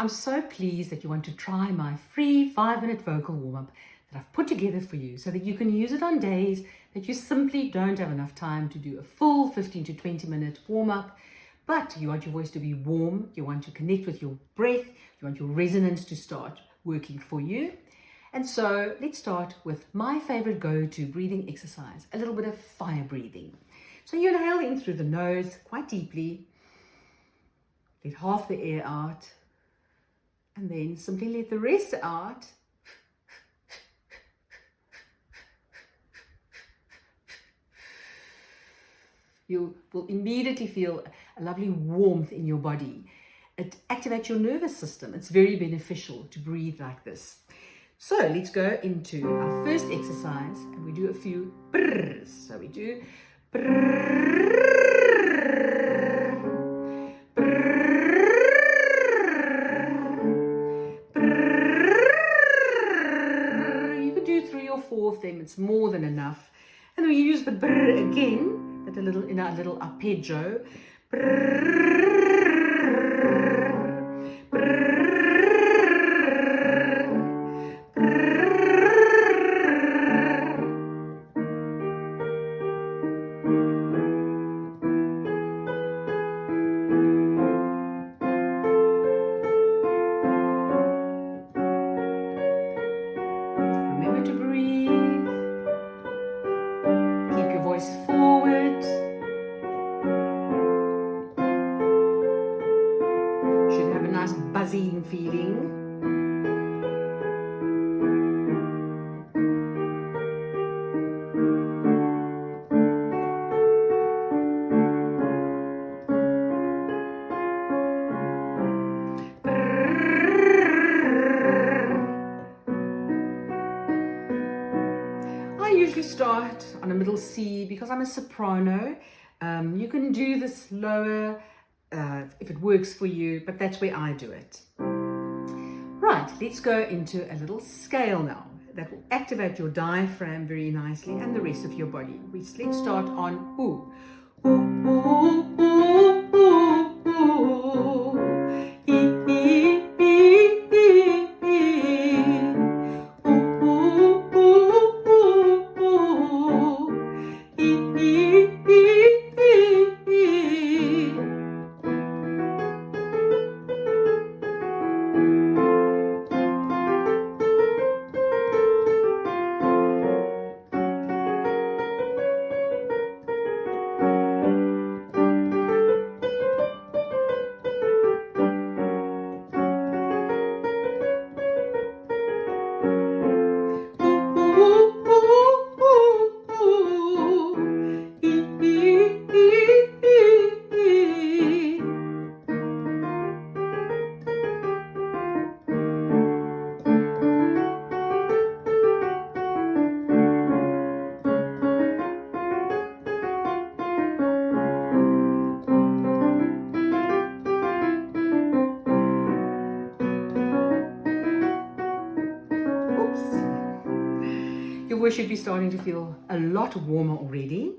I'm so pleased that you want to try my free 5-minute vocal warm-up that I've put together for you so that you can use it on days that you simply don't have enough time to do a full 15 to 20 minute warm-up, but you want your voice to be warm, you want to connect with your breath, you want your resonance to start working for you. And so let's start with my favorite go-to breathing exercise, a little bit of fire breathing. So you inhale in through the nose quite deeply, let half the air out, and then simply let the rest out. You will immediately feel a lovely warmth in your body. It activates your nervous system. It's very beneficial to breathe like this. So let's go into our first exercise and we do a few brrrs. So we do brrr, brrr, brrr. You could do 3 or 4 of them. It's more than enough. And we use the brrr again, that a little in our little arpeggio. Brrr, brrr. Remember to breathe. Keep your voice forward. Should have a nice buzzing feeling. I usually start on a middle C because I'm a soprano. You can do this lower if it works for you, but that's where I do it. Right, let's go into a little scale now that will activate your diaphragm very nicely and the rest of your body. Let's start on ooh. Ooh, ooh, ooh, ooh, ooh. Ee, ee, ee, ee, ee. Ooh, ooh, ooh, ooh, ooh. Ee, ee, ee, ee, ee. Your voice should be starting to feel a lot warmer already.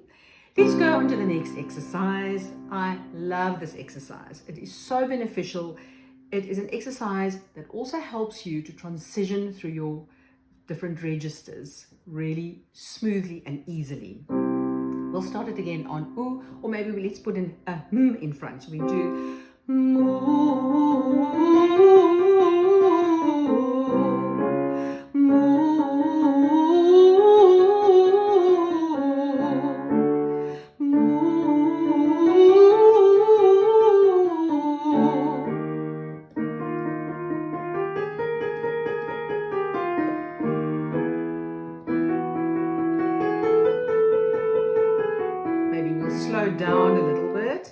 Let's go on to the next exercise. I love this exercise. It is so beneficial. It is an exercise that also helps you to transition through your different registers really smoothly and easily. We'll start it again on ooh, or maybe let's put in a in front. So we do maybe we'll slow down a little bit.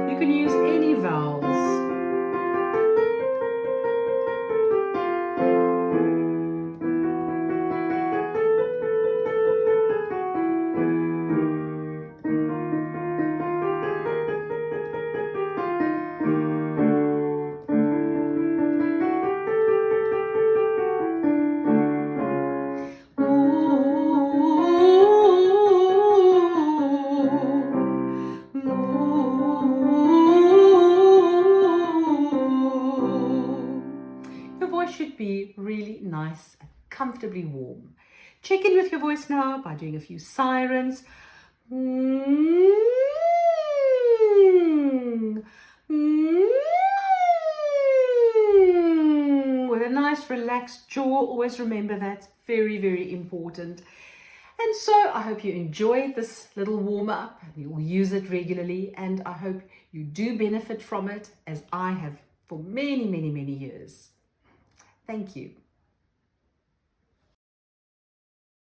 You can use any vowels. comfortably warm. Check in with your voice now by doing a few sirens. With a nice relaxed jaw. Always remember that's very, very important. And so I hope you enjoyed this little warm-up. You'll use it regularly, and I hope you do benefit from it as I have for many, many, many years. Thank you.